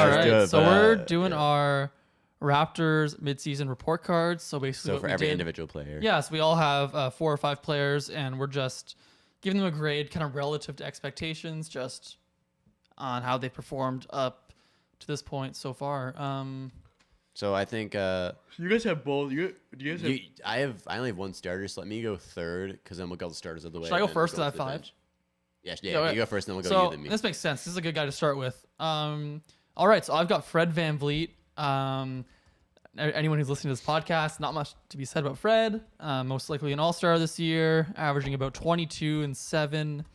All let's do right, it, so but, we're doing our Raptors midseason report cards. So basically, So what for we every did, individual player. yes, we all have 4 or 5 players, and we're just giving them a grade, kind of relative to expectations, just on how they performed up to this point so far. So I think You guys have both. Do you guys have? I only have one starter, so let me go third because then we'll get all the starters out of the way. Should I go and first? we'll 'Cause I go have to the 5. bench. Yeah, Yeah, you go first, then we'll go So you then me. this makes sense. This is a good guy to start with. All right, so I've got Fred VanVleet. Anyone who's listening to this podcast, not much to be said about Fred. Most likely an All-Star this year, averaging about 22 and 7.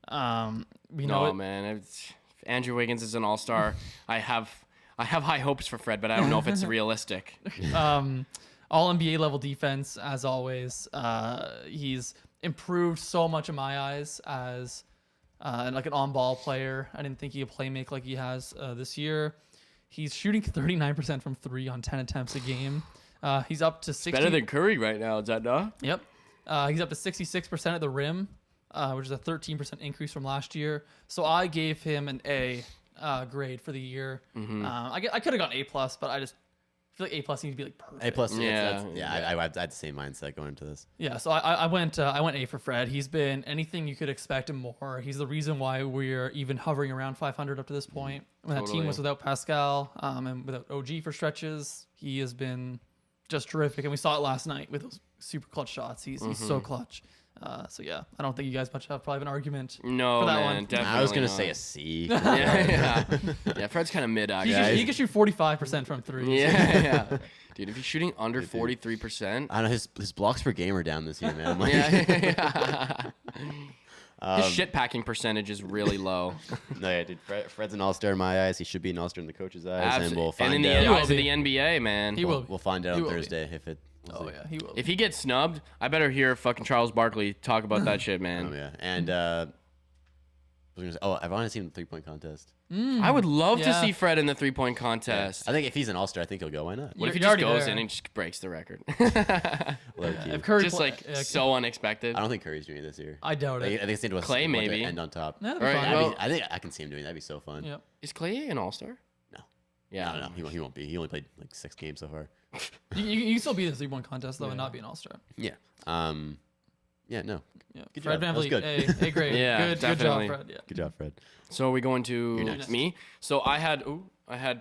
We know it. Man. If Andrew Wiggins is an all-star. I have high hopes for Fred, but I don't know if it's realistic. All NBA level defense, as always. He's improved so much in my eyes as like an on-ball player. I didn't think he could play make like he has this year. He's shooting 39% from 3 on 10 attempts a game. He's up to 60. Better than Curry right now, is that not? Yep. He's up to 66% at the rim, which is a 13% increase from last year. So I gave him an A grade for the year. I could have gone A+, but I just feel like A+ needs to be like perfect. A+. Yeah. I had the same mindset going into this. Yeah, so I went A for Fred. He's been anything you could expect and more. He's the reason why we're even hovering around 500 up to this point. When that team was without Pascal and without OG for stretches, he has been just terrific. And we saw it last night with those super clutch shots. He's so clutch. So yeah, I don't think you guys much have probably an argument for that man, one. definitely I was gonna not. say a C. yeah. Fred's kind of mid, He can shoot 45% from 3. Yeah. Dude, if he's shooting under 43%, I don't know, his blocks per game are down this year, man. Like, his shit packing percentage is really low. no, yeah, dude. Fred's an all-star in my eyes. He should be an all-star in the coach's eyes, and we'll find in the out. eyes of the NBA, man. He will. We'll find out He on will be. Thursday if it. We'll see. Yeah, he will. If he gets snubbed, I better hear fucking Charles Barkley talk about that shit, man. Oh yeah, and I was gonna say, I've honestly seen the 3-point contest. I would love to Yeah. see Fred in the 3-point contest. I think if he's an all-star, I think he'll go. Why not? What if he You're just already goes there. in and just breaks the record? Low-key. If Curry just like so unexpected. I don't think Curry's doing it this year. I doubt I it. think it's into a Clay, want to maybe. end on top. That'd be All right, fine. well- I think I can see him doing that. That'd be so fun. Yep. Is Clay an all-star? No. Yeah. No, he won't be. He only played like 6 games so far. You can still be in the 3-point contest though and not be an All-Star. Yeah. Yeah. No. Yeah. Good Fred job. That was VanVleet, good. A grade. Yeah, good definitely. job, Fred. Yeah. Good job, Fred. So are we going to next. me? So I had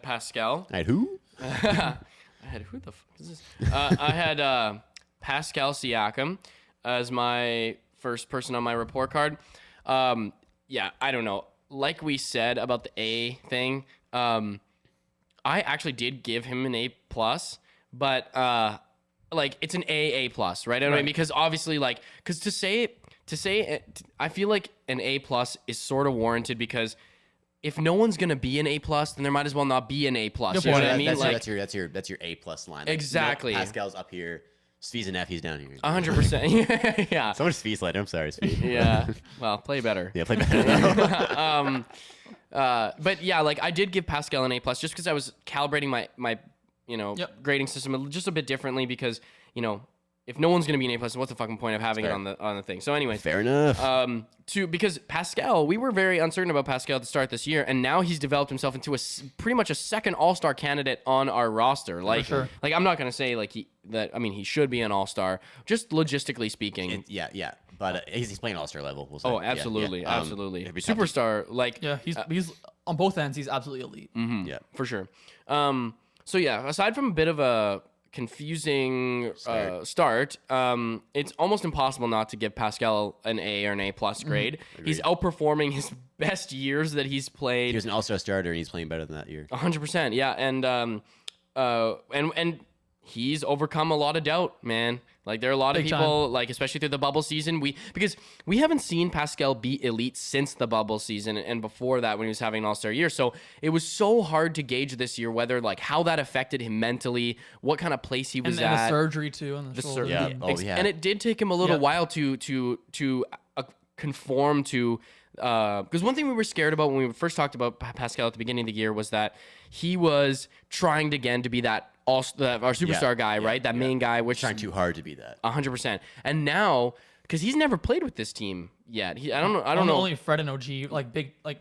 Pascal. All right. Who? I had who the fuck is this? I had Pascal Siakam as my first person on my report card. Yeah, I don't know. Like we said about the A thing, I actually did give him an A+, but like it's an A+, right? I mean, because obviously, like, because to say it, I feel like an A+ is sort of warranted because if no one's gonna be an A+, then there might as well not be an A+. You know what I mean? That's your A+ line. Like, Exactly. Pascal's up here. Svi's an F. He's down here. 100%. Yeah. So much Svi slander. I'm sorry, Svi. Yeah. Well, play better. Yeah, play better. But yeah, like I did give Pascal an A+ just because I was calibrating my grading system just a bit differently because if no one's gonna be an A+, what's the fucking point of having it on the thing? So anyway, Fair enough. because Pascal, we were very uncertain about Pascal at the start this year, and now he's developed himself into pretty much a second All-Star candidate on our roster. Like, sure. like I'm not gonna say like he should be an All-Star, just logistically speaking. Yeah. But he's playing All-Star level. We'll say. Oh, absolutely, Yeah. absolutely. It'd be tough to- Superstar, like Yeah, he's on both ends. He's absolutely elite. Yeah. for sure. So yeah, aside from a bit of a confusing start, it's almost impossible not to give Pascal an A or an A+ grade. He's outperforming his best years that he's played. He was an All-Star starter, and he's playing better than that year. 100%, yeah, and he's overcome a lot of doubt, man. Like there are a lot of Big people, like especially through the bubble season, because we haven't seen Pascal be elite since the bubble season and before that when he was having an All-Star year. So it was so hard to gauge this year whether like how that affected him mentally, what kind of place he was And at. the surgery too on the shoulder. Yeah. Oh, yeah. And it did take him a little while to conform to. Because one thing we were scared about when we first talked about Pascal at the beginning of the year was that he was trying again to be that our superstar guy, right? That main guy, which Trying too hard to be that. 100%. And now, because he's never played with this team yet, I don't know. Only Fred and OG like big like.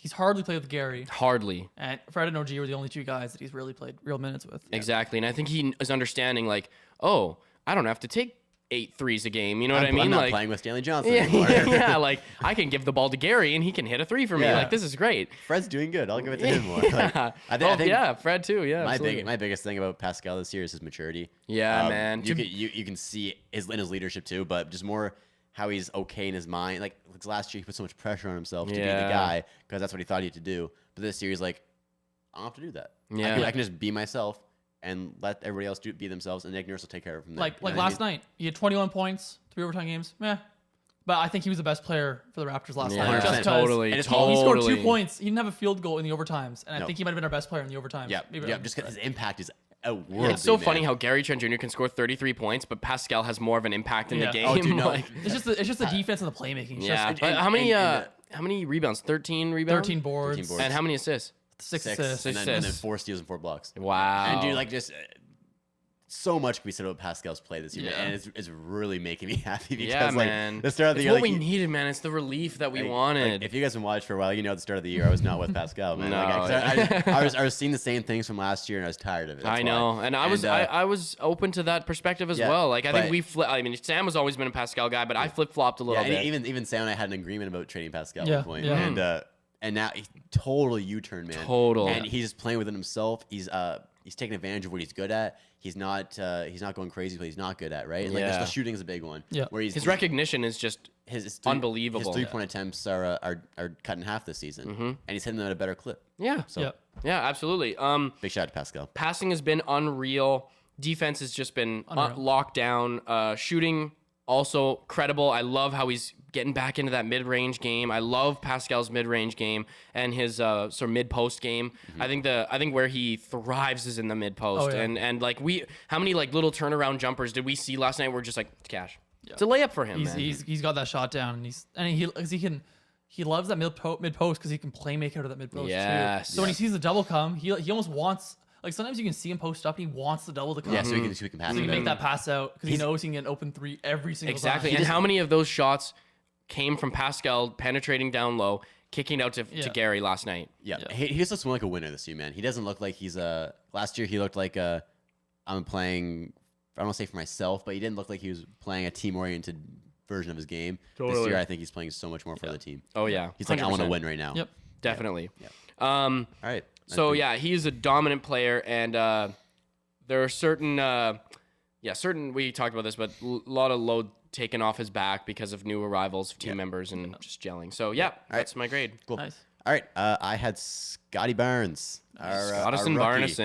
He's hardly played with Gary. Hardly. And Fred and OG were the only 2 guys that he's really played real minutes with. Exactly. And I think he is understanding, like, oh, I don't have to take 8 threes a game. You know what I mean? I'm not like, playing with Stanley Johnson anymore. yeah, like, I can give the ball to Gary, and he can hit a 3 for me. Yeah. Like, this is great. Fred's doing good. I'll give it to him more. Like, I think yeah, Fred too. Yeah, my biggest thing about Pascal this year is his maturity. Yeah, man. You can see his leadership too, but just more how he's okay in his mind. Like last year, he put so much pressure on himself to be the guy because that's what he thought he had to do. But this year, he's like, I don't have to do that. Yeah. I can just be myself and let everybody else be themselves, and Nick Nurse will take care of him. Like last night, he had 21 points, 3 overtime games. Meh. But I think he was the best player for the Raptors last night. Just totally. He scored 2 points. He didn't have a field goal in the overtimes, and I think he might have been our best player in the overtimes. Yeah, just because his impact is worldly. It's so funny how Gary Trent Jr. can score 33 points, but Pascal has more of an impact in the game. Oh, dude, no. Like, it's just the defense and the playmaking. How many rebounds? 13 rebounds? 13 boards. And how many assists? 6 assists. And then 4 steals and 4 blocks. Wow. And dude, like just so much can be said about Pascal's play this year, and it's really making me happy because man. The start of the year, what we needed, man. It's the relief that we wanted. Like, if you guys have watched for a while, you know at the start of the year I was not with Pascal, man. No. I was seeing the same things from last year, and I was tired of it. I know, and I was open to that perspective as well. Like I think Sam has always been a Pascal guy, but I flip flopped a little bit. Even Sam and I had an agreement about trading Pascal at one point, and now he totally U-turned, man. And he's just playing within himself. He's taking advantage of what he's good at. He's not going crazy, but he's not good at, right? Like the shooting is a big one. Yeah. Where his recognition is just unbelievable. His 3-point attempts are cut in half this season, and he's hitting them at a better clip. Yeah. So yeah, absolutely. big shout out to Pascal. Passing has been unreal. Defense has just been locked down. Shooting also credible. I love how he's getting back into that mid-range game. I love Pascal's mid-range game and his sort of mid-post game. I think where he thrives is in the mid-post. And like how many like little turnaround jumpers did we see last night? We're just like cash. Yeah. It's a layup for him. He's got that shot down, and he loves that mid post because he can play make out of that mid post too. So when he sees the double come, he almost wants. Like sometimes you can see him post up and he wants the double to come. Yeah, so he can pass. So he can make that pass out because he knows he can get an open 3 every single time. Exactly. And how many of those shots came from Pascal penetrating down low, kicking out to Gary last night? Yeah. He just looks more like a winner this year, man. He doesn't look like he's last year he looked like I'm playing, I don't want to say for myself, but he didn't look like he was playing a team-oriented version of his game. Totally. This year I think he's playing so much more for the team. Oh yeah. He's 100%. Like, I want to win right now. Yep. Definitely. Yeah. All right. So he's a dominant player, and there are certain we talked about this, but a lot of load taken off his back because of new arrivals, team members, and just gelling. So that's my grade. Cool. Nice. All right. I had Scotty Barnes. Scotty Barnes.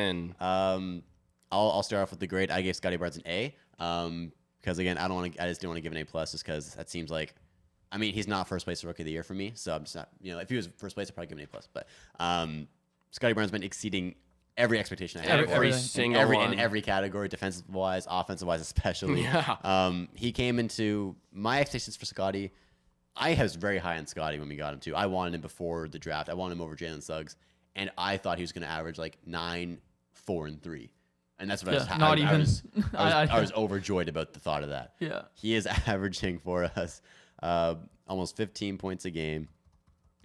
I'll start off with the grade. I gave Scotty Barnes an A. Because again, I just didn't want to give an A plus just because that seems like. I mean, he's not first place rookie of the year for me, so I'm just not. If he was first place, I'd probably give him an A plus. But Scotty Barnes has been exceeding every expectation I had. Every single one. In every category, defensive wise, offensive wise, especially. Yeah. He came into my expectations for Scotty. I was very high on Scotty when we got him too. I wanted him before the draft. I wanted him over Jalen Suggs, and I thought he was going to average like 9, 4, and 3. And that's what I was overjoyed about the thought of that. Yeah. He is averaging for us almost 15 points a game,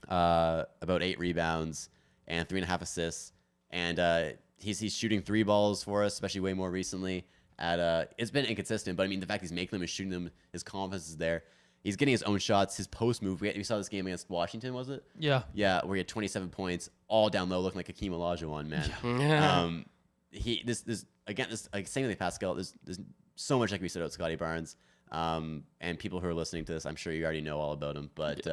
about 8 rebounds, and 3.5 assists. And he's shooting 3 balls for us, especially way more recently. It's been inconsistent, but I mean the fact he's making them and shooting them, his confidence is there. He's getting his own shots, his post move. We saw this game against Washington, was it? Yeah. Yeah, where he had 27 points, all down low, looking like Hakeem Olajuwon, man. Yeah. Same with Pascal. There's so much like we said about Scotty Barnes, and people who are listening to this, I'm sure you already know all about him. But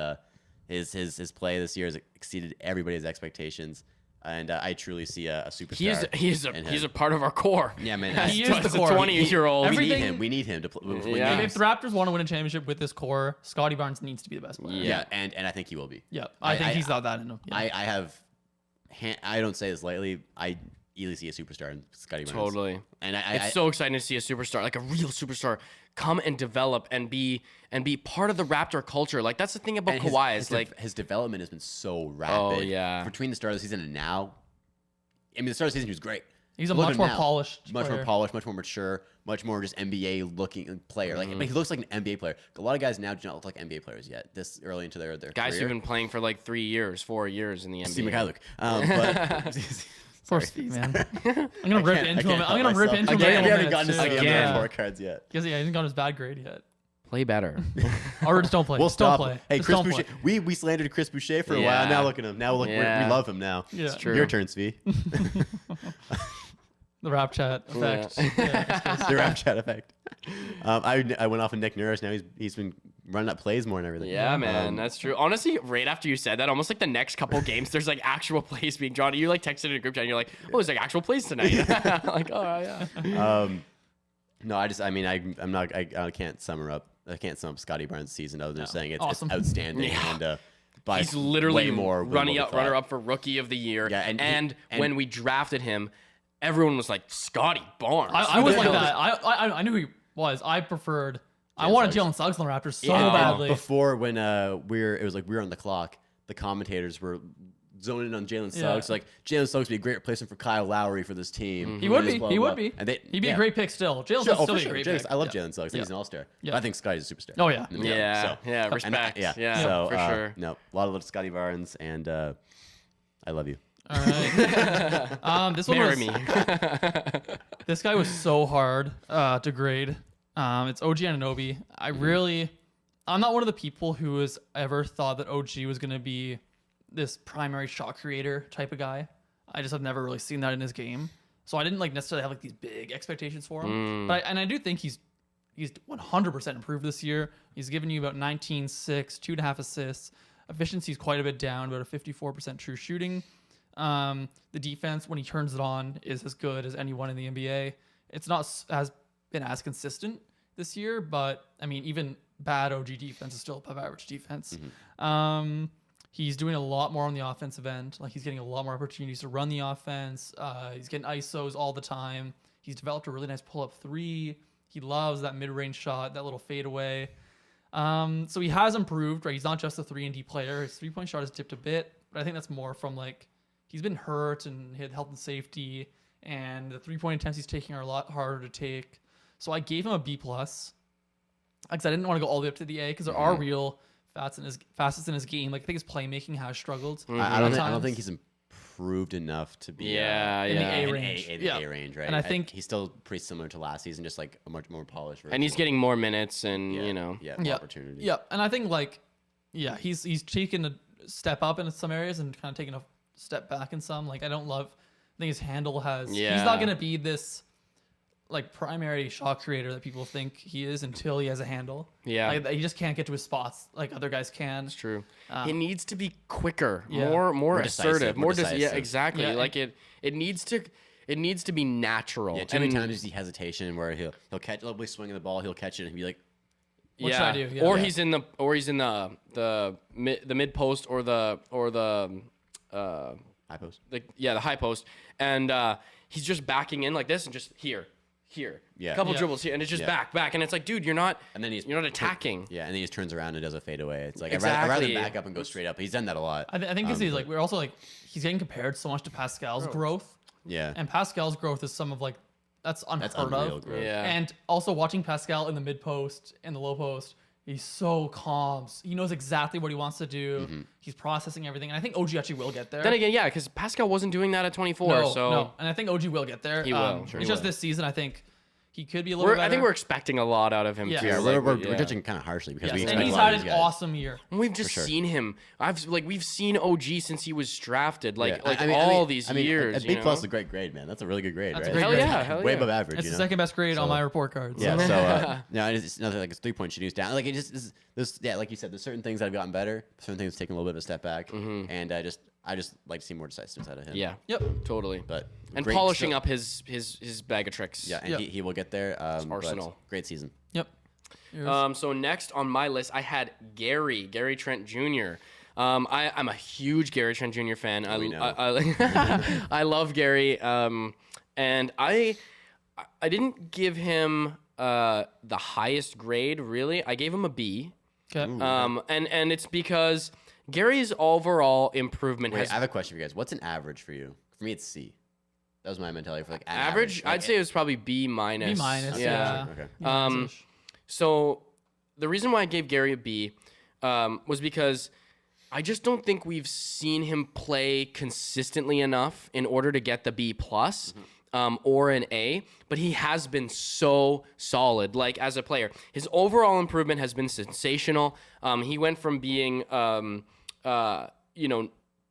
his play this year has exceeded everybody's expectations, and I truly see a superstar. He's a part of our core. Yeah, man. He is the core. 20-year-old. We need him to play. Yeah. If the Raptors want to win a championship with this core, Scotty Barnes needs to be the best player. Yeah, and I think he will be. Yeah, I think he's not that enough. Yeah. I don't say this lightly. I easily see a superstar in Scotty Barnes. Totally. And it's so exciting to see a superstar, like a real superstar, come and develop and be part of the Raptor culture. Like that's the thing about Kawhi his development has been so rapid. Oh yeah. Between the start of the season and now, I mean the start of the season he was great. He's a Look much at more him now. polished much player. more polished, much more mature, much more just NBA looking player. Like he looks like an NBA player. A lot of guys now do not look like NBA players yet. This early into their Guys career. who've been playing for like 3 years, 4 years in the NBA. Steve McHallick. But Poor Steve, man. I'm gonna rip into him. I'm gonna rip into him. We haven't minutes, gotten to too. see Again. the report cards yet. Because he hasn't got his bad grade yet. Play better. Or just don't play. We'll Just don't stop. play. Hey, Just Chris don't Boucher. play. We slandered Chris Boucher for a Yeah. while. Now look at him. Now look, Yeah. we love him now. Yeah. It's true. Your turn, Svi. The RapChat effect. Yeah. The RapChat effect. I went off of Nick Nurse. Now he's been running up plays more and everything. Yeah, man, that's true. Honestly, right after you said that, almost like the next couple games, there's like actual plays being drawn. You like texted in a group chat, and you're like, "Oh, there's like actual plays tonight." Like, oh yeah. No, I can't sum up Scotty Barnes' season other than saying it's Awesome. outstanding. Yeah. And by He's literally way more than runner what we thought. up for Rookie of the Year. Yeah, and when we drafted him, everyone was like, Scotty Barnes. I was Who like the hell that. is- I knew who he was. I preferred. I Jalen wanted Suggs. Jalen Suggs on the Raptors so Yeah. badly. Before when it was like we were on the clock, the commentators were zoning in on Jalen Suggs. Yeah. So, like Jalen Suggs would be a great replacement for Kyle Lowry for this team. He would Blah, be. blah, He blah. would be. And He'd be a great pick still. Jalen Sure, Suggs oh, still for be sure. a great Jalen- pick. I love Yeah. Jalen Suggs. I think he's an all-star. Yeah. But I think Scotty's a superstar. Oh, yeah. Yeah, yeah, respect. Yeah, So, for sure. No, a lot of love to Scotty Barnes, and I love you. All right. This one Marry was. me. This guy was so hard to grade. It's OG Anunoby. I'm not one of the people who has ever thought that OG was going to be this primary shot creator type of guy. I just have never really seen that in his game. So I didn't like necessarily have like these big expectations for him. But I do think he's 100% improved this year. He's given you about 19, 6, 2.5 assists. Efficiency's quite a bit down, about a 54% true shooting. The defense, when he turns it on, is as good as anyone in the NBA. It's not been as consistent this year, but I mean, even bad OG defense is still above average defense. He's doing a lot more on the offensive end. Like he's getting a lot more opportunities to run the offense. He's getting ISOs all the time. He's developed a really nice pull-up three. He loves that mid-range shot, that little fadeaway. So he has improved, right? He's not just a 3-and-D player. His three-point shot has dipped a bit, but I think that's more from like he's been hurt and hit health and safety, and the three-point attempts he's taking are a lot harder to take. So I gave him a B+. Because I didn't want to go all the way up to the A because there are real facets in his game. Like I think his playmaking has struggled. I don't think he's improved enough to be in the A in range. A Yeah. range, right? And I think he's still pretty similar to last season, just like a much more polished version. And he's getting more minutes and, you know. more opportunities. Yeah, and I think like, yeah, he's taken a step up in some areas and kind of taken a step back in some. Like I think his handle has. Yeah. He's not gonna be this like primary shot creator that people think he is until he has a handle. Yeah. Like, he just can't get to his spots like other guys can. It's true. He needs to be quicker, Yeah. more decisive, assertive, more yeah, decisive. exactly. Yeah, like it needs to be natural. Yeah, too many times you see hesitation where he'll catch, he'll be swinging the ball, he'll catch it and be like, What should I do? Yeah. Or Yeah. he's in the mid post or the high post. the high post, and he's just backing in like this and just here, Yeah. couple Yeah. dribbles here, and it's just Yeah. back, and it's like, dude, you're not you're not attacking. Yeah, and then he just turns around and does a fadeaway. It's like I'd Exactly. rather back up and go straight up. He's done that a lot. I think because he's like we're also like he's getting compared so much to Pascal's growth, Yeah. and Pascal's growth is some of like that's unheard unreal of. growth. Yeah. And also watching Pascal in the mid post and the low post, he's so calm. He knows exactly what he wants to do. He's processing everything, and I think OG actually will get there. Then again, yeah, because Pascal wasn't doing that at 24, no, and I think OG will get there. He will, sure It's he just will. this season, I think he could be a little better. I think we're expecting a lot out of him Yeah. too. Yeah, Like, we're judging kind of harshly because we Yes, expect and he's a lot had of an these guys. awesome year. And we've just sure. seen him. We've seen OG since he was drafted. Like Yeah. these years. A B plus is a great grade, man. That's a really good grade, That's a right? great Hell grade. yeah, hell Way yeah. above average. It's you the know? second best grade on So- my report cards. Yeah, so no, it's nothing like it's 3-point shooting is down. Like it just this yeah, like you said, there's certain things that have gotten better, certain things taking a little bit of a step back, and I just like to see more decisiveness out of him. Yeah. Yep. Totally. but And great polishing still- up his bag of tricks. Yeah, and Yep. he will get there. But arsenal. great season. Yep. Yours. So next on my list, I had Gary Trent Jr. I'm a huge Gary Trent Jr. fan. We know. I love Gary. And I didn't give him the highest grade really. I gave him a B. Okay. And it's because Gary's overall improvement Wait, has I have a question for you guys. What's an average for you? For me, it's C. That was my mentality for like average. I'd say it was probably B-. B-, yeah. Okay. B-ish. So the reason why I gave Gary a B was because I just don't think we've seen him play consistently enough in order to get the B+. Or an A, but he has been so solid, like as a player. His overall improvement has been sensational. He went from being,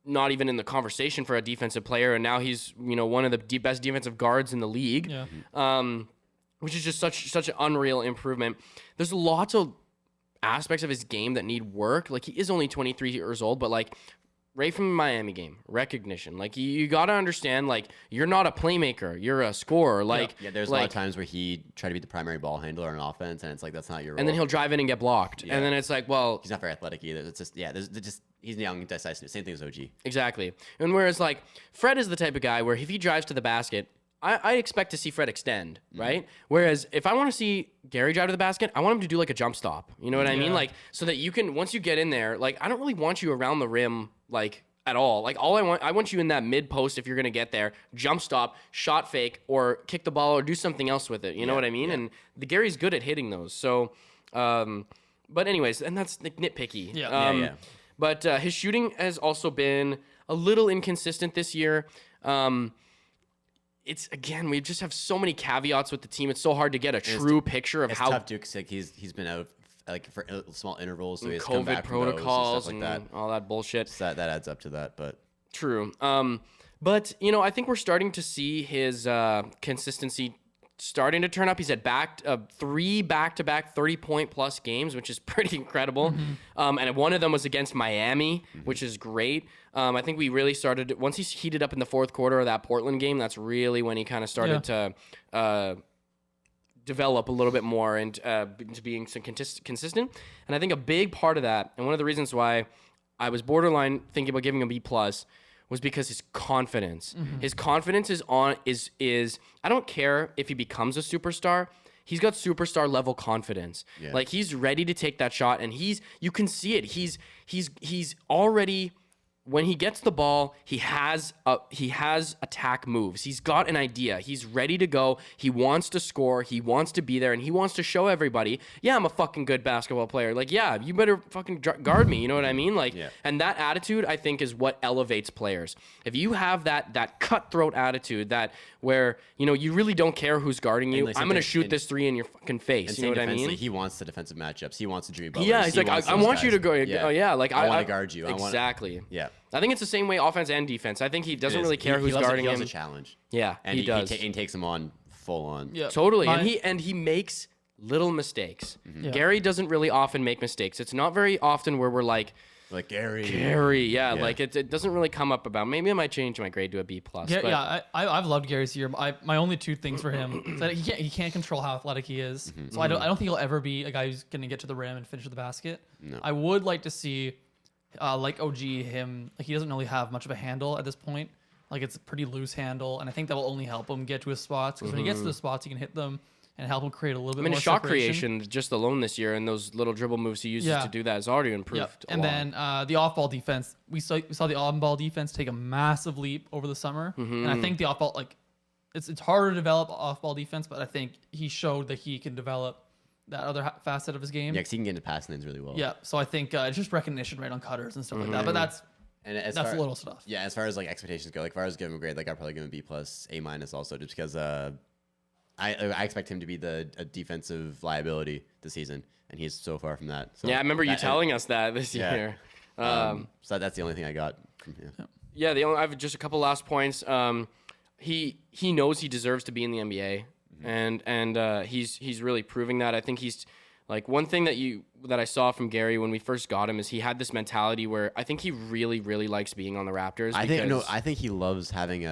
not even in the conversation for a defensive player, and now he's, one of the best defensive guards in the league. Yeah. Which is just such an unreal improvement. There's lots of aspects of his game that need work. Like, he is only 23 years old, but like, right from the Miami game, recognition. Like, you got to understand, like, you're not a playmaker. You're a scorer. Like, yeah, there's a lot of times where he tried to be the primary ball handler on offense, and it's like, that's not your role. And then he'll drive in and get blocked. Yeah. And then it's like, well... He's not very athletic either. It's just, he's young, decisive. Same thing as OG. Exactly. And whereas, like, Fred is the type of guy where if he drives to the basket, I expect to see Fred extend, right? Whereas if I want to see Gary drive to the basket, I want him to do, like, a jump stop. You know what I mean? Like, so that you can, once you get in there, like, I don't really want you around the rim, like, at all. Like, I want you in that mid post if you're going to get there, jump stop, shot fake, or kick the ball or do something else with it. You know what I mean? And the Gary's good at hitting those. So, but anyways, and that's like nitpicky. Yeah. But his shooting has also been a little inconsistent this year. It's, again, we just have so many caveats with the team. It's so hard to get a true picture of how... It's tough, too, because like, he's been out like for small intervals, so he's COVID come back protocols and, stuff like all that bullshit. So that adds up to that, but... True. But, I think we're starting to see his consistency starting to turn up. He's had 3 back-to-back 30-point-plus games, which is pretty incredible. And one of them was against Miami, which is great. I think we really started... Once he's heated up in the fourth quarter of that Portland game, that's really when he kind of started to develop a little bit more and to being some consistent. And I think a big part of that, and one of the reasons why I was borderline thinking about giving him a B+, was because his confidence. His confidence is I don't care if he becomes a superstar. He's got superstar level confidence. Yeah. Like, he's ready to take that shot, and you can see it. He's already, when he gets the ball, he has attack moves. He's got an idea. He's ready to go. He wants to score. He wants to be there, and he wants to show everybody, yeah, I'm a fucking good basketball player. Like, yeah, you better fucking guard me. You know what I mean? Like, and that attitude, I think, is what elevates players. If you have that cutthroat attitude, that where you really don't care who's guarding you, like, I'm gonna shoot this three in your fucking face. You know what I mean? Like, he wants the defensive matchups. He wants to dream butlers. Yeah, he's like, I want you to go. Oh yeah, like I want to guard you. Exactly. Yeah. I think it's the same way offense and defense. I think he doesn't really care who's guarding him. He loves a challenge. Yeah, and he does. He takes him on full on. Yeah, totally. And he makes little mistakes. Yeah. Gary doesn't really often make mistakes. It's not very often where we're like Gary. Yeah. Like it doesn't really come up about. Maybe I might change my grade to a B+. I've loved Gary's year. My only 2 things for him is that he can't control how athletic he is. So I don't think he'll ever be a guy who's going to get to the rim and finish at the basket. No. I would like to see. Like OG, him, like, he doesn't really have much of a handle at this point. Like, it's a pretty loose handle, and I think that will only help him get to his spots, because when he gets to the spots, he can hit them and help him create a little bit more shot separation. Creation just alone this year, and those little dribble moves he uses to do that has already improved a lot. Then the off-ball defense, we saw the on-ball defense take a massive leap over the summer, and I think the off-ball, like, it's harder to develop off-ball defense, but I think he showed that he can develop that other facet of his game. Yeah, because he can get into passing lanes really well. Yeah, so I think it's just recognition right on cutters and stuff like that. But that's little stuff. Yeah, as far as like expectations go, like if I was to give him a grade, like I'd probably give him B+, A- also, just because I expect him to be a defensive liability this season, and he's so far from that. So yeah, I remember you telling us that this year. So that's the only thing I got from him. Yeah, I have just a couple last points. He knows he deserves to be in the NBA. And he's really proving that. I think he's like, one thing that I saw from Gary when we first got him is he had this mentality where I think he really, really likes being on the Raptors. I think he loves having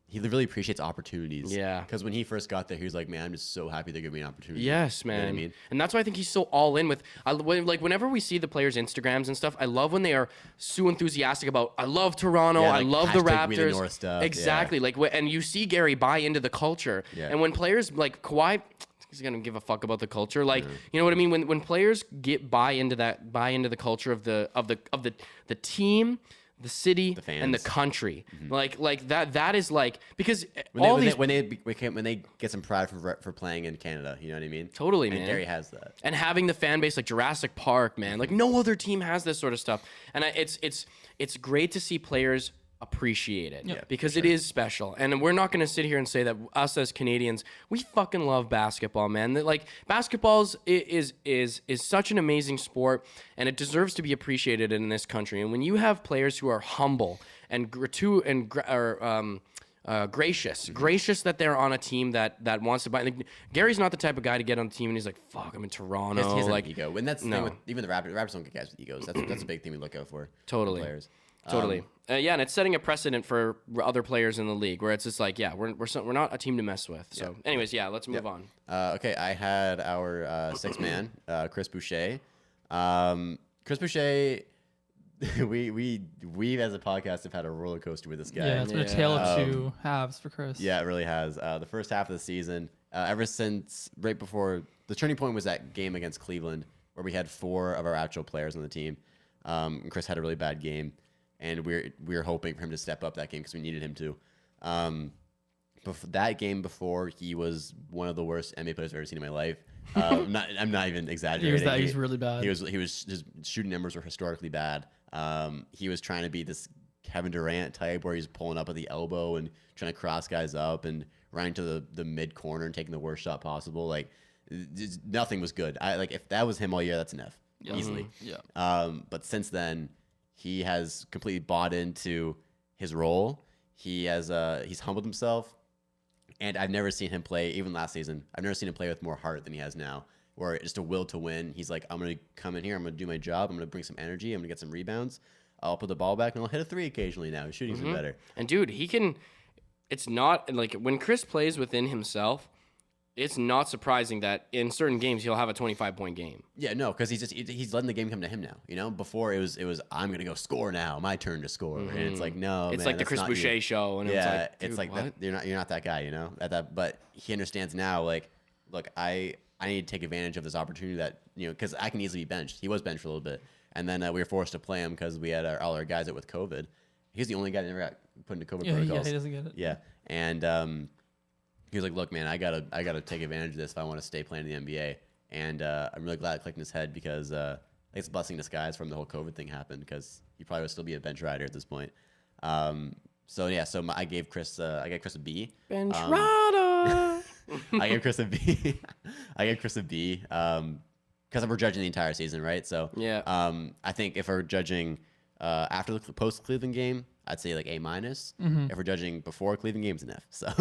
he really appreciates opportunities. Yeah. Because when he first got there, he was like, man, I'm just so happy they're giving me an opportunity. Yes, man. You know what I mean? And that's why I think he's so all in with, whenever we see the players' Instagrams and stuff, I love when they are so enthusiastic about, I love Toronto, I love the Raptors. We the North stuff. Exactly. Yeah. And you see Gary buy into the culture. Yeah. And when players like Kawhi, he's gonna give a fuck about the culture. Like, you know what I mean? When players buy into the culture of the team, the city, The and the fans. country. Like that is like, because when they get some pride for playing in Canada, you know what I mean? Totally, and man. Gary has that. And having the fan base like Jurassic Park, man, like no other team has this sort of stuff. And it's great to see players appreciate it because it is special. And we're not going to sit here and say that us as Canadians, we fucking love basketball, man. That like basketball is such an amazing sport, and it deserves to be appreciated in this country. And when you have players who are humble and gracious that they're on a team that wants to buy. Like, Gary's not the type of guy to get on the team and he's like, "Fuck, I'm in Toronto." He has like an ego, and that's the thing with even the Raptors. The Raptors don't get guys with egos. That's a big thing we look out for. Totally. In players. Totally. Yeah, and it's setting a precedent for other players in the league where it's just like, yeah, we're not a team to mess with. So, anyways, yeah, let's move on. Okay, I had our sixth man, Chris Boucher. Chris Boucher, we as a podcast have had a roller coaster with this guy. Yeah, it's been a tale of two halves for Chris. Yeah, it really has. The first half of the season, ever since right before the turning point was that game against Cleveland where we had 4 of our actual players on the team. And Chris had a really bad game. And we were hoping for him to step up that game because we needed him to. That game before, he was one of the worst NBA players I've ever seen in my life. I'm not even exaggerating. He was really bad. He was his shooting numbers were historically bad. He was trying to be this Kevin Durant type where he's pulling up at the elbow and trying to cross guys up and running to the mid corner and taking the worst shot possible. Like nothing was good. If that was him all year, that's an F easily. Yeah. But since then, he has completely bought into his role. He's humbled himself, and I've never seen him play. Even last season, I've never seen him play with more heart than he has now. Where just a will to win. He's like, I'm gonna come in here. I'm gonna do my job. I'm gonna bring some energy. I'm gonna get some rebounds. I'll put the ball back, and I'll hit a 3 occasionally. Now his shooting's been better. And dude, he can. It's not like when Chris plays within himself. It's not surprising that in certain games he'll have a 25-point game. Yeah, no, because he's letting the game come to him now. You know, before it was I'm gonna go score now, my turn to score, and it's like no, it's man, like the Chris Boucher show, and it's like that, you're not that guy, you know. But he understands now. Like, look, I need to take advantage of this opportunity that because I can easily be benched. He was benched for a little bit, and then we were forced to play him because we had all our guys out with COVID. He's the only guy that never got put into COVID protocols. Yeah, he doesn't get it. Yeah, and he was like, "Look, man, I gotta take advantage of this if I want to stay playing in the NBA." And I'm really glad it clicked in his head because it's a blessing in disguise from the whole COVID thing happened because he probably would still be a bench rider at this point. So I gave Chris a B. Bench rider. I gave Chris a B. I gave Chris a B because we're judging the entire season, right? So yeah. I think if we're judging after the post Cleveland game, I'd say like A-. If we're judging before Cleveland games, an F. So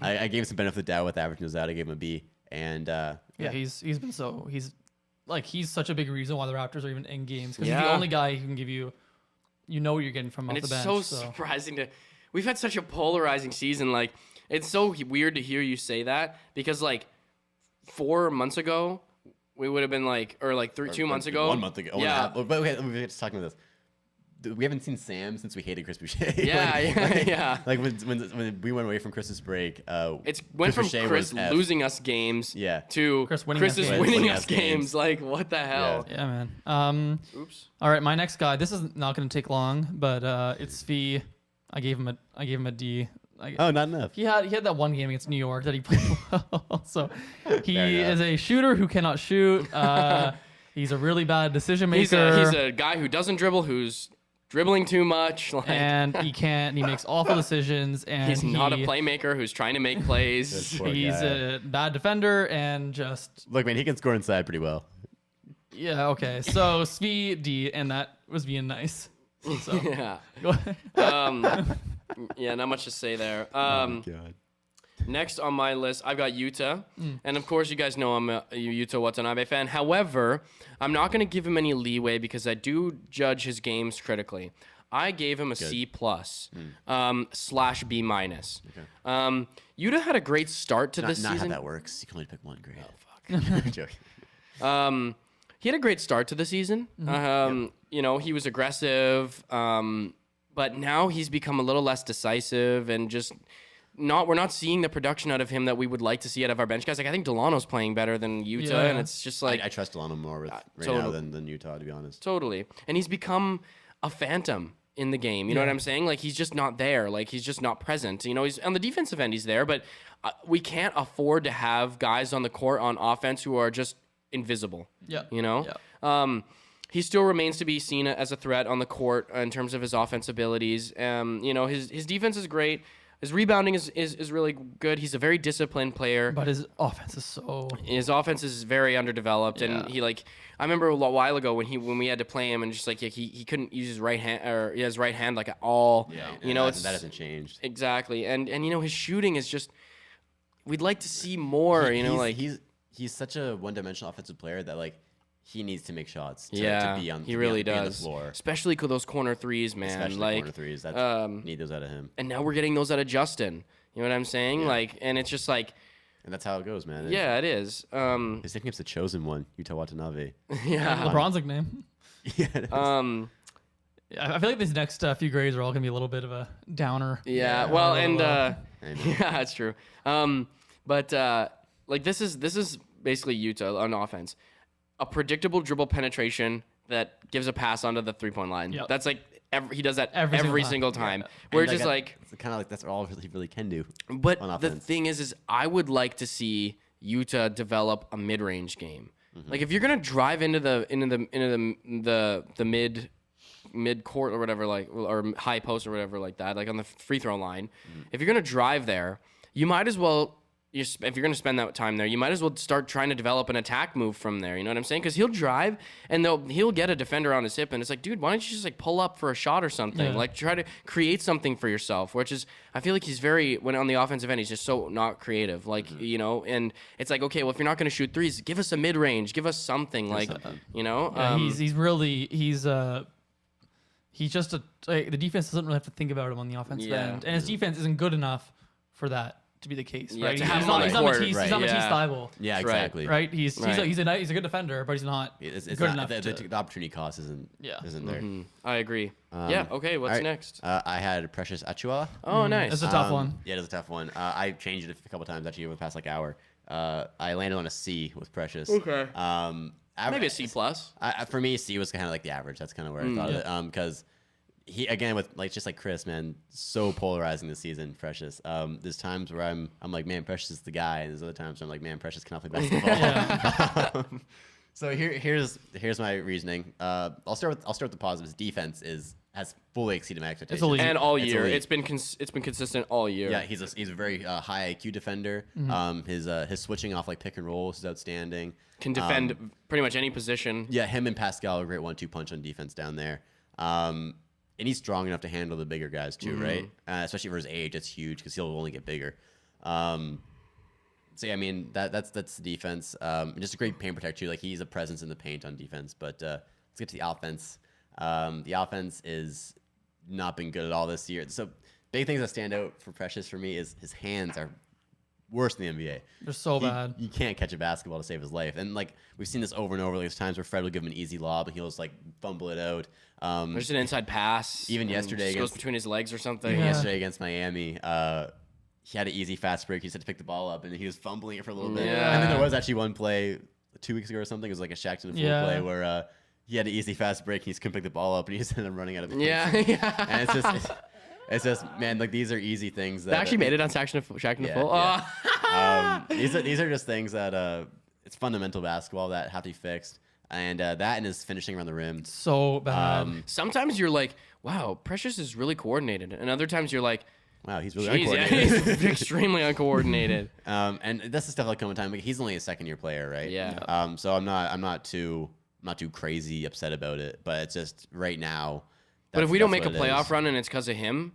I gave him some benefit of the doubt with averaging those out. I gave him a B. And he's such a big reason why the Raptors are even in games because he's the only guy who can give you, what you're getting from off the bench. And it's so surprising to. We've had such a polarizing season. Like it's so weird to hear you say that because like 4 months ago we would have been like, or like 2 months ago, 1 month ago. Yeah. But okay, let me just talk about this. We haven't seen Sam since we hated Chris Boucher. Yeah. Like when we went away from Christmas break, it's went from Chris losing us games to Chris winning us games. Like what the hell? Yeah, man. Oops. All right, my next guy. This is not going to take long, but it's Svi. I gave him a D. Not enough. He had that one game against New York that he played well. So he is a shooter who cannot shoot. He's a really bad decision maker. He's a guy who doesn't dribble, who's dribbling too much, and he makes awful decisions, and he's not a playmaker who's trying to make plays. He's a bad defender, and just look, man, he can score inside pretty well. Yeah, okay. So Svi D, and that was being nice. So yeah. Yeah, not much to say there. Oh God. Next on my list, I've got Yuta. And of course, you guys know I'm a Yuta Watanabe fan. However, I'm not going to give him any leeway because I do judge his games critically. I gave him a C plus / B minus. Okay. Yuta had a great start to this season. Not how that works. You can only pick one grade. Oh, fuck. I'm joking. He had a great start to the season. He was aggressive, but now he's become a little less decisive and just... we're not seeing the production out of him that we would like to see out of our bench guys. Like I think Delano's playing better than Yuta, and it's just like I trust Delano more now than Utah, to be honest. Totally, and he's become a phantom in the game. You know what I'm saying? Like, he's just not there. Like, he's just not present. You know, he's on the defensive end, he's there, but we can't afford to have guys on the court on offense who are just invisible. Yeah. You know? Yeah. He still remains to be seen as a threat on the court in terms of his offense abilities. You know, his defense is great. His rebounding is really good. He's a very disciplined player. But his offense is so... His offense is very underdeveloped. Yeah. And he, like... I remember a while ago when we had to play him and just, like, he couldn't use his right hand, or his right hand, like, at all. Yeah. You know, that hasn't changed. Exactly. And you know, his shooting is just... We'd like to see more, He's such a one-dimensional offensive player that, like, he needs to make shots to be on, he really be on the does. floor. Especially those corner threes, man. Especially like, corner threes. Need those out of him. And now we're getting those out of Justin. You know what I'm saying? Yeah. Like, and it's just like... And that's how it goes, man. Yeah, it is. His nickname's the Chosen One, Yuta Watanabe. Yeah. LeBron's nickname. Yeah. It is. Yeah, I feel like these next few grades are all going to be a little bit of a downer. Yeah, well, and I know. yeah, that's true. But like this is basically Utah on offense, a predictable dribble penetration that gives a pass onto the 3-point line. Yep. That's like he does that Every every single single time. Yeah. We're And just like, it's kind of like that's all he really can do. but on the offense. thing is I would like to see Utah develop a mid-range game. Like if you're gonna drive into the mid court or whatever, like, or high post or whatever like that, like on the free throw line, if you're gonna drive there, you might as well. If you're going to spend that time there, you might as well start trying to develop an attack move from there. You know what I'm saying? Because he'll drive and he'll get a defender on his hip, and it's like, dude, why don't you just like pull up for a shot or something? Yeah. Like try to create something for yourself. Which is, I feel like he's when on the offensive end, he's just so not creative. Like you know, and it's like, okay, well, if you're not going to shoot threes, give us a mid range, give us something. Like you know, Yeah, he's just the defense doesn't really have to think about him on the offensive end, and his defense isn't good enough for that to be the case, Yeah, right? to He's have him not on the Matisse. court, He's right, not Matisse yeah. Thybulle, Yeah, Right. exactly. right? He's Right. he's a good defender, but he's not It's good not, enough. the opportunity cost isn't there. I agree. Yeah. Okay. What's All right. next? I had Precious Achua. Oh, nice. It's a tough one. Yeah, it is a tough one. I changed it a couple times actually over the past like hour. I landed on a C with Precious. Okay. Maybe a C plus. For me, C was kind of like the average. That's kind of where I thought of it. Because he, again, with like just like Chris, man, so polarizing this season. Precious. There's times where I'm like, man, Precious is the guy, and there's other times where I'm like, man, Precious cannot play basketball. So here's my reasoning. I'll start with the positives. Defense has fully exceeded my expectations. elite. And all year, elite. it's been consistent all year. Yeah, he's a very high IQ defender. His switching off like pick and rolls is outstanding. Can defend pretty much any position. Yeah, him and Pascal are a great 1-2 punch on defense down there. And he's strong enough to handle the bigger guys too, right? Especially for his age, it's huge because he'll only get bigger. So yeah, I mean that's the defense. And just a great paint protector too. Like he's a presence in the paint on defense. But let's get to the offense. The offense is not been good at all this year. So big things that stand out for Precious for me is his hands are worse than the NBA. They're so bad. You can't catch a basketball to save his life. And like we've seen this over and over. Like, there's times where Fred will give him an easy lob and he'll just like fumble it out. There's an inside pass. Even and yesterday just goes against- between his legs or something. Yeah. Yesterday against Miami, he had an easy fast break. He just had to pick the ball up and he was fumbling it for a little bit. Yeah. And then there was actually one play 2 weeks ago or something. It was like a Shackton full play where he had an easy fast break. He just couldn't pick the ball up and he just ended up running out of the Yeah. And it's just man, like these are easy things that They actually made it on Shackton to full. yeah. These are just things that it's fundamental basketball that have to be fixed. And that and his finishing around the rim. So bad. Sometimes you're like, wow, Precious is really coordinated. And other times you're like, Wow, he's really geez, yeah, uncoordinated. he's extremely uncoordinated. And that's the stuff like coming time. Like, he's only a second-year player, right? Yeah. So I'm not too crazy upset about it. But it's just right now. But if we don't make a that's what it playoff is. run and it's because of him,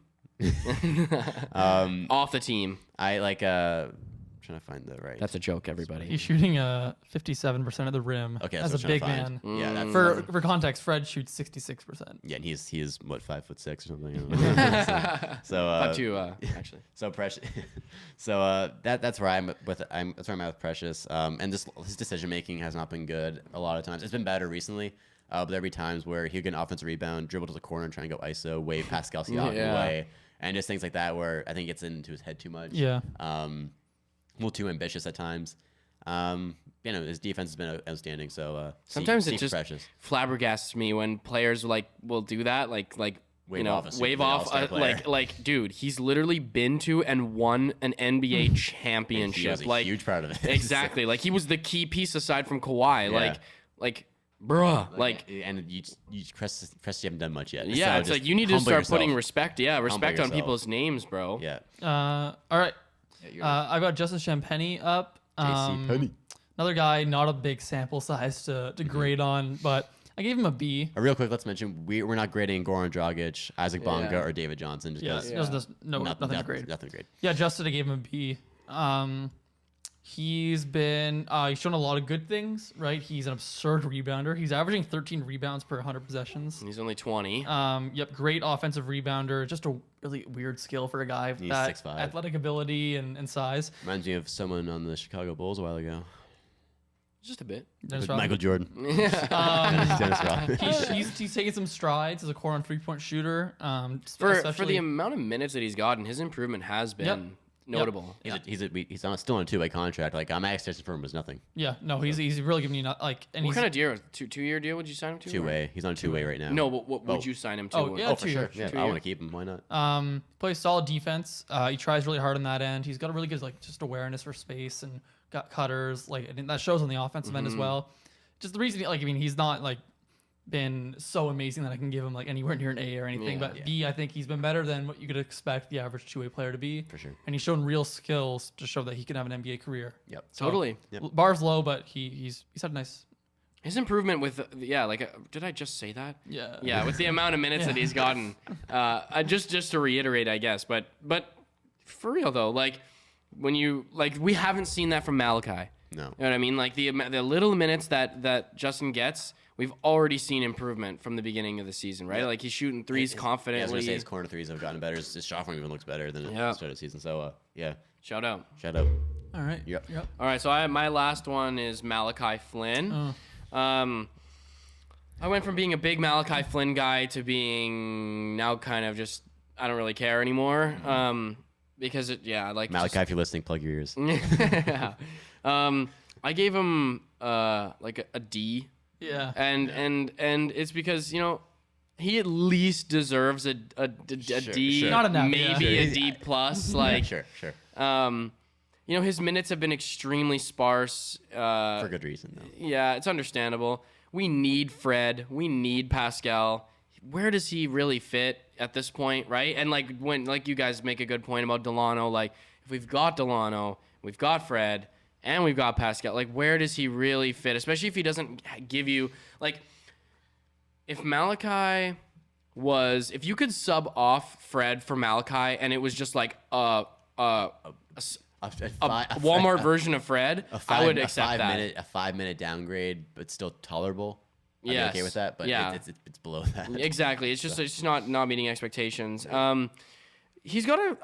off the team. I like trying to find the right. That's a joke, everybody. He's shooting 57% of the rim Okay, as that's a what I'm big trying to man. find. Yeah, that's, For context, Fred shoots 66%. yeah, and he is what 5'6" or something. I don't know. so Up to actually. So Precious, that's where I'm with. That's where I'm at with Precious. And just his decision making has not been good a lot of times. It's been better recently, but there'll be times where he'll get an offensive rebound, dribble to the corner, and try and go ISO, wave Pascal Siakam away, and just things like that where I think it gets into his head too much. Yeah. A little too ambitious at times. His defense has been outstanding. So Sometimes C it just Precious. flabbergasts me when players will do that. Like Wave off, like, dude, he's literally been to and won an NBA championship. He was a huge part of it. Exactly. Like, he was the key piece aside from Kawhi. Yeah. Like, bruh. And you haven't done much yet. Yeah, so it's like you need to start putting respect. Yeah, respect on yourself. People's names, bro. Yeah. All right. I got Justin Champagny up. Penny. Another guy, not a big sample size to grade on, but I gave him a B. Real quick, let's mention we're not grading Goran Dragic, Isaac Bonga, or David Johnson. Just because Nothing to grade. Nothing to grade. Yeah, Justin, I gave him a B. He's shown a lot of good things, right? He's an absurd rebounder. He's averaging 13 rebounds per 100 possessions. He's only 20. Great offensive rebounder. Just a really weird skill for a guy with that 6'5". athletic ability and size. Reminds me of someone on the Chicago Bulls a while ago. Just a bit. Michael Jordan. Dennis Rodman. He's taking some strides as a core and 3-point shooter. For the amount of minutes that he's gotten, his improvement has been notable. He's still on a 2-way contract. Like, my expectation for him was nothing. Yeah, no, he's really giving you like. And what kind of deal? Two-year deal? Would you sign him to? 2-way. He's on a 2-way right now. No, but what would you sign him to? Oh, yeah, for sure. Yeah, I want to keep him. Why not? Plays solid defense. He tries really hard on that end. He's got a really good just awareness for space and got cutters. And that shows on the offensive end as well. Just the reason, he's not been so amazing that I can give him anywhere near an A or anything. But B, I think he's been better than what you could expect the average 2-way player to be. For sure. And he's shown real skills to show that he can have an NBA career. Yep. So, totally. Bar's low, but he's had a nice. His improvement with did I just say that? Yeah. Yeah, with the amount of minutes that he's gotten. Just to reiterate, I guess, but for real though, when you we haven't seen that from Malachi. No. You know what I mean? The little minutes that Justin gets, we've already seen improvement from the beginning of the season, right? Yeah. He's shooting threes confidently. I was going to say his corner threes have gotten better. His shot form even looks better than at the start of the season. So, yeah. Shout out. All right. Yep. All right, so my last one is Malachi Flynn. I went from being a big Malachi Flynn guy to being now kind of just, I don't really care anymore. Because Malachi, if you're listening, plug your ears. Yeah. I gave him a D. Yeah. And it's because he at least deserves a D. Sure. Not enough. Maybe a D plus. Sure. His minutes have been extremely sparse. For good reason, though. Yeah, it's understandable. We need Fred. We need Pascal. Where does he really fit at this point, right? And when you guys make a good point about Delano, if we've got Delano, we've got Fred, and we've got Pascal, where does he really fit? Especially if he doesn't give you if Malachi was, if you could sub off Fred for Malachi, and it was just a Walmart version of Fred, I would accept that. A 5-minute downgrade, but still tolerable. I'd be okay with that, but it's below that. Exactly. It's just not meeting expectations. I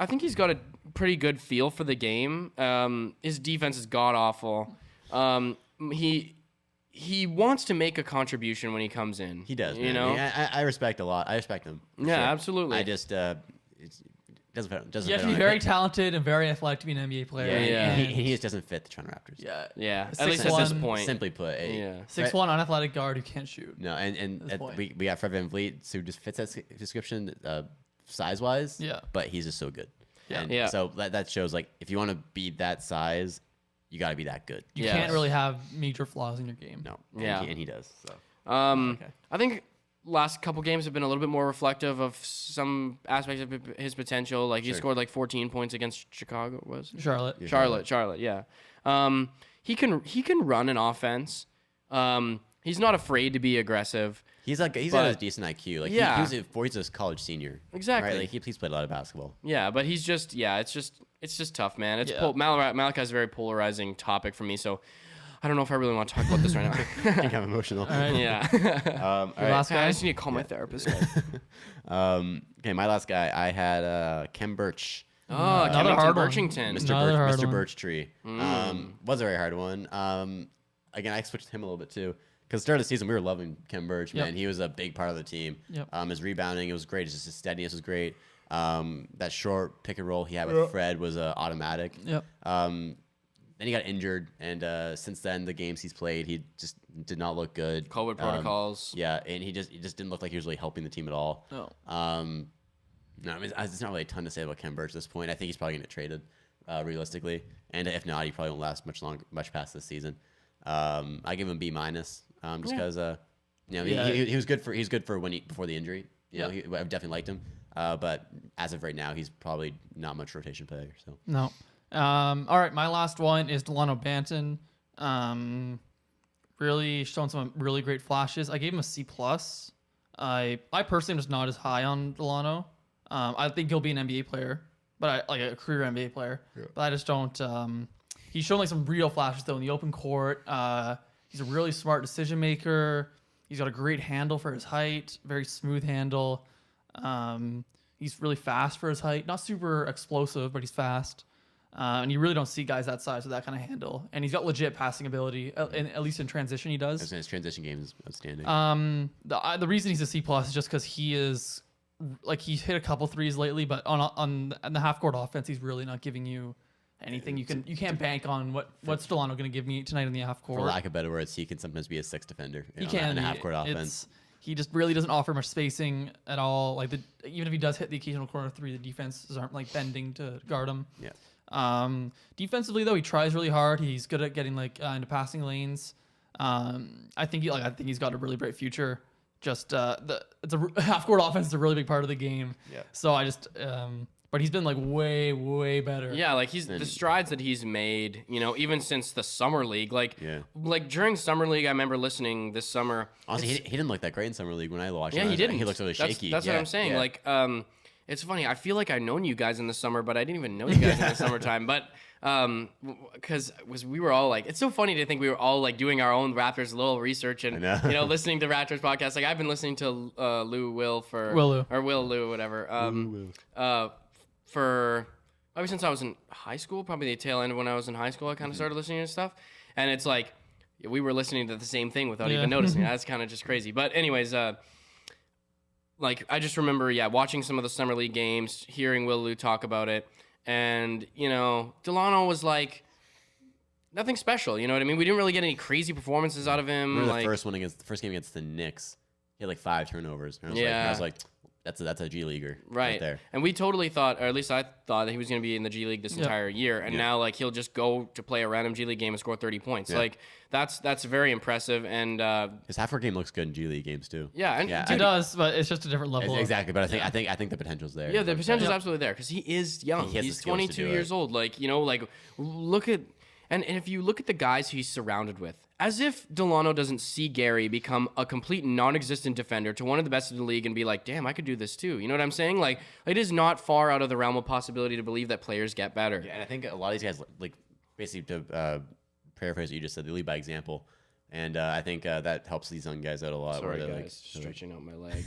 think he's got a pretty good feel for the game. His defense is god awful. He wants to make a contribution when he comes in. He does. You man. know. I respect a lot. I respect him. Yeah, sure. absolutely. I just doesn't. You have to be very talented and very athletic to be an NBA player. Yeah. He just doesn't fit the Toronto Raptors. Yeah. At least at this point. Simply put, 6'1" unathletic guard who can't shoot. No, and we got Fred VanVleet who just fits that description size wise. Yeah. But he's just so good. Yeah. So that shows if you want to be that size, you got to be that good. You can't really have major flaws in your game. No. Yeah. And he does. So. I think last couple games have been a little bit more reflective of some aspects of his potential. He scored 14 points against Chicago. Charlotte. Yeah. He can run an offense. He's not afraid to be aggressive. He's got a decent IQ. He's a college senior. Exactly. Right? He's played a lot of basketball. Yeah, but he's just it's just tough, man. Malachi's a very polarizing topic for me, so I don't know if I really want to talk about this right now. I think I'm emotional. All right. Yeah. All right. Last guy? I just need to call my therapist. Okay, my last guy. I had Kem Birch. Oh, Another hard one. Birchington. Mr. Birch Tree. Was a very hard one. Again, I switched him a little bit too. Because start of the season, we were loving Kem Birch, man. He was a big part of the team. Yep. His rebounding, it was great. His steadiness was great. That short pick and roll he had with Fred was automatic. Yep. then he got injured, and since then the games he's played, he just did not look good. COVID protocols. Yeah, and he just didn't look like he was really helping the team at all. No. No, I mean, there's not really a ton to say about Ken Burch at this point. I think he's probably going to get traded, realistically, and if not, he probably won't last much past this season. I give him B-, just because he was good for before the injury. You know, I definitely liked him, but as of right now, he's probably not much rotation player. So No. All right, my last one is Delano Banton. Really shown some really great flashes. I gave him a C+. I personally am just not as high on Delano. I think he'll be an NBA player, but like a career NBA player. Yeah. But I just don't. He's shown like some real flashes though in the open court. He's a really smart decision maker. He's got a great handle for his height, very smooth handle. He's really fast for his height. Not super explosive, but he's fast. And you really don't see guys that size with that kind of handle. And he's got legit passing ability, at least in transition he does. His transition game is outstanding. The reason he's a C+ is just because he is, like, he's hit a couple threes lately, but on the half-court offense, he's really not giving you anything. You can't bank on what's Delano going to give me tonight in the half-court. For lack of better words, he can sometimes be a sixth defender. He can in a half-court offense. He just really doesn't offer much spacing at all. Like even if he does hit the occasional corner three, the defenses aren't like bending to guard him. Yeah. Defensively though, he tries really hard. He's good at getting like into passing lanes. I think he's got a really bright future. Just it's a half court offense is a really big part of the game. Yeah. So I just but he's been like way better. Yeah, like the strides that he's made, you know, even since the summer league. Like during summer league, I remember listening this summer. Honestly, he didn't look that great in summer league when I watched. Yeah, he didn't. He looked really shaky. That's what I'm saying. Yeah. Like it's funny. I feel like I've known you guys in the summer, but I didn't even know you guys in the summertime. But because we were all like, it's so funny to think we were all like doing our own Raptors little research and you know listening to Raptors podcasts. Like I've been listening to Will Lou whatever for ever since I was in high school. Probably the tail end of when I was in high school, I kind of started listening to stuff, and it's like we were listening to the same thing without even noticing. That's kind of just crazy. But anyways. Like, I just remember, watching some of the Summer League games, hearing Will Lou talk about it, and, you know, Delano was, like, nothing special, you know what I mean? We didn't really get any crazy performances out of him. Remember the first game against the Knicks, he had, like, 5 turnovers. And I was like, that's a G leaguer right there. And we totally thought, or at least I thought, that he was going to be in the G League this entire year, and now, like, he'll just go to play a random G League game and score 30 points. Like, that's very impressive, and his half-court game looks good in G League games too. Yeah, and it does, but it's just a different level. Exactly, but I think the potential's there. Yeah, the potential's absolutely there because he is young. He's 22 years old. Like, you know, like look at and if you look at the guys he's surrounded with, as if Delano doesn't see Gary become a complete non-existent defender to one of the best in the league and be like, damn, I could do this too. You know what I'm saying? Like, it is not far out of the realm of possibility to believe that players get better. Yeah, and I think a lot of these guys, like, basically to paraphrase what you just said, they lead by example. And I think that helps these young guys out a lot. Sorry, guys, stretching out my leg.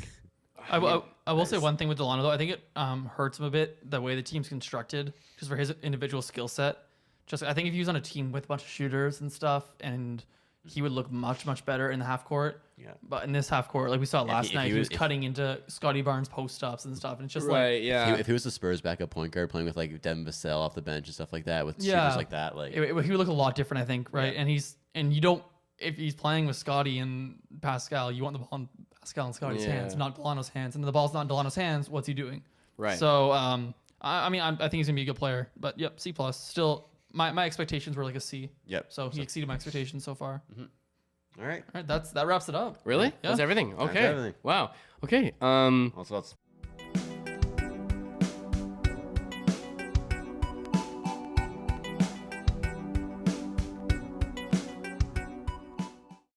I will say one thing with Delano, though. I think it hurts him a bit, the way the team's constructed, just for his individual skill set. Just I think if he was on a team with a bunch of shooters and stuff, and he would look much better in the half court. Yeah. But in this half court, like we saw last night, he was cutting into Scotty Barnes post ups and stuff, and it's just if he was the Spurs backup point guard playing with like Devin Vassell off the bench and stuff like that, with shooters like that, like he would look a lot different, I think, right? Yeah. And you don't, if he's playing with Scotty and Pascal, you want the ball in Pascal and Scotty's hands, not Delano's hands, and the ball's not in Delano's hands. What's he doing? Right. So I think he's gonna be a good player, but C+. Still, my expectations were like a C. Yep. So he exceeded my expectations so far. All right. That wraps it up. Really? Yeah. That's everything. Okay. That's everything. Wow. Okay. Also,